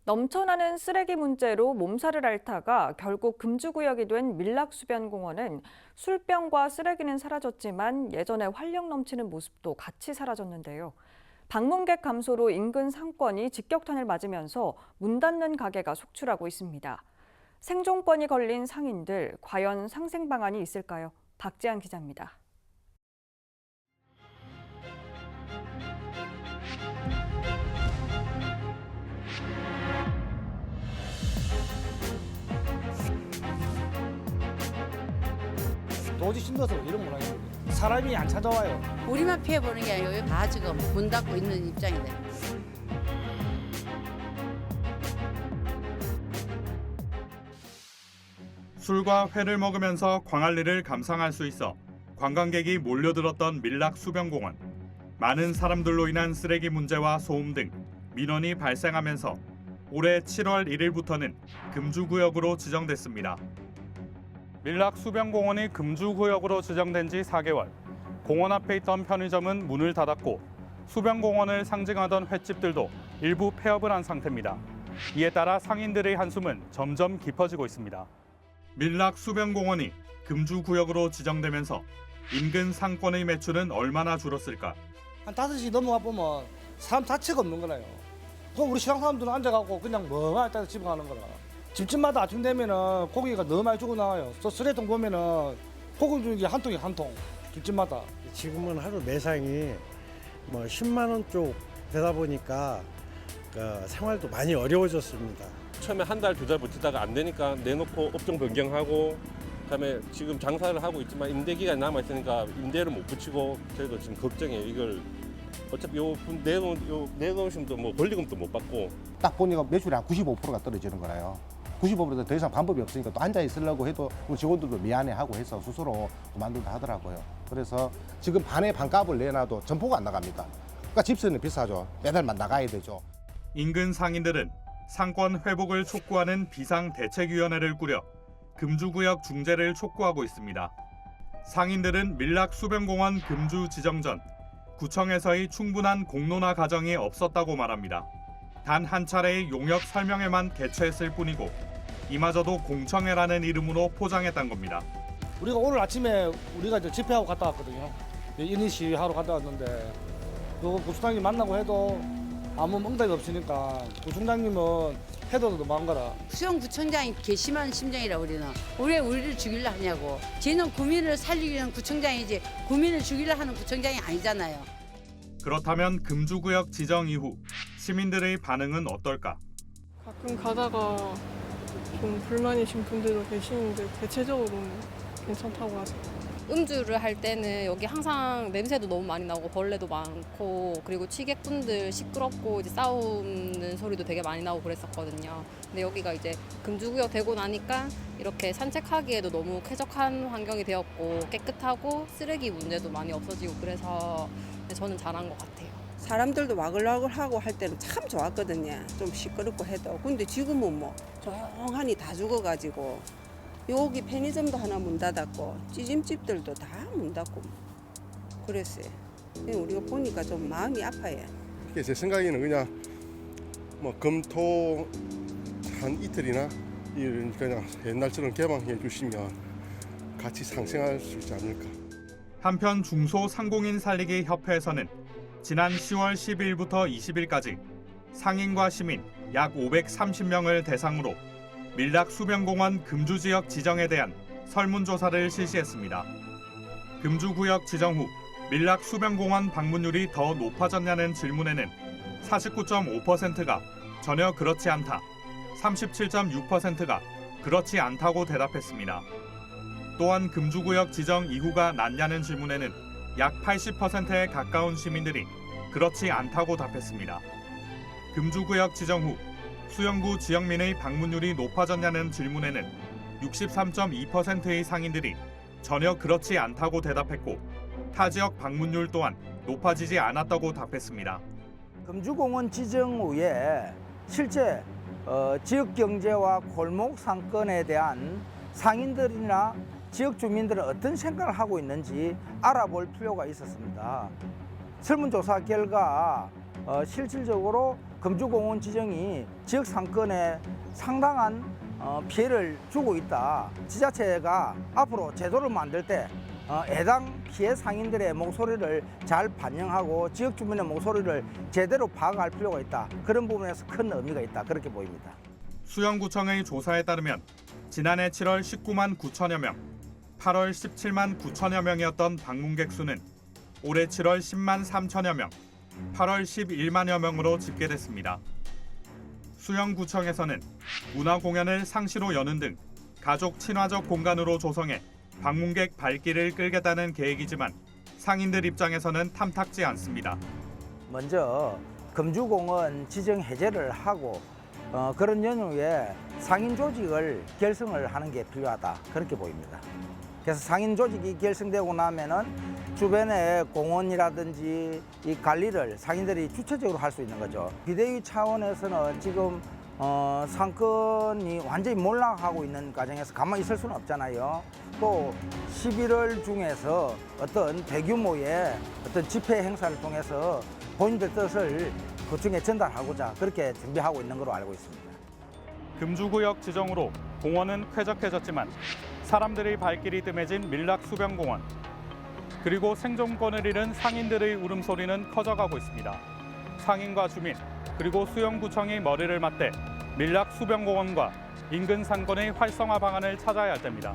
넘쳐나는 쓰레기 문제로 몸살을 앓다가 결국 금주구역이 된 밀락수변공원은 술병과 쓰레기는 사라졌지만 예전에 활력 넘치는 모습도 같이 사라졌는데요. 방문객 감소로 인근 상권이 직격탄을 맞으면서 문 닫는 가게가 속출하고 있습니다. 생존권이 걸린 상인들, 과연 상생 방안이 있을까요? 박지한 기자입니다. 도저히 힘들어서 이런 걸 하겠는데 사람이 안 찾아와요. 우리만 피해보는 게 아니고 여기 다 지금 문 닫고 있는 입장인데. 술과 회를 먹으면서 광안리를 감상할 수 있어 관광객이 몰려들었던 밀락수변공원. 많은 사람들로 인한 쓰레기 문제와 소음 등 민원이 발생하면서 올해 7월 1일부터는 금주구역으로 지정됐습니다. 밀락수변공원이 금주구역으로 지정된 지 4개월. 공원 앞에 있던 편의점은 문을 닫았고 수변공원을 상징하던 횟집들도 일부 폐업을 한 상태입니다. 이에 따라 상인들의 한숨은 점점 깊어지고 있습니다. 밀락수변공원이 금주구역으로 지정되면서 인근 상권의 매출은 얼마나 줄었을까? 한 5시 넘어가 보면 사람 자체가 없는 거라요. 그럼 우리 시장 사람들은 앉아갖고 그냥 멍하니 따라 집에 가는 거라. 집집마다 아침 되면은 고기가 너무 많이 주고 나와요. 저 쓰레통 보면은 고기 주는 게 한 통이 한 통. 집집마다. 지금은 하루 매상이 뭐 10만 원 쪽 되다 보니까 생활도 많이 어려워졌습니다. 처음에 한 달, 두 달 버티다가 안 되니까 내놓고 업종 변경하고 그다음에 지금 장사를 하고 있지만 임대 기간이 남아 있으니까 임대를 못 붙이고 저희도 지금 걱정이에요. 이걸 어차피 내놓으시면 뭐 권리금도 못 받고. 딱 보니까 매출이 한 95%가 떨어지는 거라요. 95%도 더 이상 방법이 없으니까 또 앉아 있으려고 해도 직원들도 미안해하고 해서 스스로 그만둔다 하더라고요. 그래서 지금 반의 반값을 내놔도 점포가 안 나갑니다. 그러니까 집세는 비싸죠. 매달만 나가야 되죠. 인근 상인들은 상권 회복을 촉구하는 비상대책위원회를 꾸려 금주구역 중재를 촉구하고 있습니다. 상인들은 밀락수변공원 금주 지정 전 구청에서의 충분한 공론화 과정이 없었다고 말합니다. 단 한 차례의 용역 설명회만 개최했을 뿐이고 이마저도 공청회라는 이름으로 포장했단 겁니다. 우리가 오늘 아침에 우리가 이제 집회하고 갔다 왔거든요. 인인 시위하러 갔다 왔는데 그 구청장님 만나고 해도 아무 응답이 없으니까 구청장님은 해도 너무한 거라. 수영구청장이 괘씸한 심정이라 우리는. 왜 우리를 죽이려 하냐고. 쟤는 구민을 살리기 위한 구청장이지 구민을 죽이려 하는 구청장이 아니잖아요. 그렇다면 금주구역 지정 이후 시민들의 반응은 어떨까? 가끔 가다가 좀 불만이신 분들도 계시는데 대체적으로는 괜찮다고 하세요. 음주를 할 때는 여기 항상 냄새도 너무 많이 나고 벌레도 많고 그리고 취객분들 시끄럽고 이제 싸우는 소리도 되게 많이 나고 그랬었거든요. 근데 여기가 이제 금주구역 되고 나니까 이렇게 산책하기에도 너무 쾌적한 환경이 되었고 깨끗하고 쓰레기 문제도 많이 없어지고 그래서 저는 잘한 것 같아요. 사람들도 와글와글하고 할 때는 참 좋았거든요. 좀 시끄럽고 해도. 근데 지금은 뭐 조용하니 다 죽어가지고 여기 편의점도 하나 문 닫았고 찌짐집들도 다 문 닫고 그랬어요. 우리가 보니까 좀 마음이 아파요. 제 생각에는 그냥 뭐 금토 한 이틀이나 그냥 옛날처럼 개방해 주시면 같이 상생할 수 있지 않을까. 한편 중소상공인 살리기 협회에서는 지난 10월 12일부터 20일까지 상인과 시민 약 530명을 대상으로 밀락수변공원 금주지역 지정에 대한 설문조사를 실시했습니다. 금주구역 지정 후 밀락수변공원 방문율이 더 높아졌냐는 질문에는 49.5%가 전혀 그렇지 않다, 37.6%가 그렇지 않다고 대답했습니다. 또한 금주구역 지정 이후가 낫냐는 질문에는 약 80%에 가까운 시민들이 그렇지 않다고 답했습니다. 금주구역 지정 후 수영구 지역민의 방문율이 높아졌냐는 질문에는 63.2%의 상인들이 전혀 그렇지 않다고 대답했고 타 지역 방문율 또한 높아지지 않았다고 답했습니다. 금주공원 지정 후에 실제 지역 경제와 골목 상권에 대한 상인들이나 지역 주민들은 어떤 생각을 하고 있는지 알아볼 필요가 있었습니다. 설문조사 결과 실질적으로 금주공원 지정이 지역 상권에 상당한 피해를 주고 있다. 지자체가 앞으로 제도를 만들 때 해당 피해 상인들의 목소리를 잘 반영하고 지역 주민의 목소리를 제대로 파악할 필요가 있다. 그런 부분에서 큰 의미가 있다. 그렇게 보입니다. 수영구청의 조사에 따르면 지난해 7월 19만 9천여 명, 8월 17만 9천여 명이었던 방문객 수는 올해 7월 10만 3천여 명, 8월 11만여 명으로 집계됐습니다. 수영구청에서는 문화공연을 상시로 여는 등 가족 친화적 공간으로 조성해 방문객 발길을 끌겠다는 계획이지만 상인들 입장에서는 탐탁지 않습니다. 먼저 금주공원 지정 해제를 하고 그런 연후에 상인 조직을 결성을 하는 게 필요하다. 그렇게 보입니다. 그래서 상인 조직이 결성되고 나면은 주변의 공원이라든지 이 관리를 상인들이 주체적으로 할 수 있는 거죠. 비대위 차원에서는 지금 상권이 완전히 몰락하고 있는 과정에서 가만히 있을 수는 없잖아요. 또 11월 중에서 어떤 대규모의 어떤 집회 행사를 통해서 본인들 뜻을 구청에 전달하고자 그렇게 준비하고 있는 걸로 알고 있습니다. 금주구역 지정으로 공원은 쾌적해졌지만 사람들의 발길이 뜸해진 밀락수변공원. 그리고 생존권을 잃은 상인들의 울음소리는 커져가고 있습니다. 상인과 주민, 그리고 수영구청이 머리를 맞대 밀락수변공원과 인근 상권의 활성화 방안을 찾아야 할 때입니다.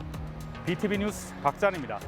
BTV 뉴스 박찬입니다.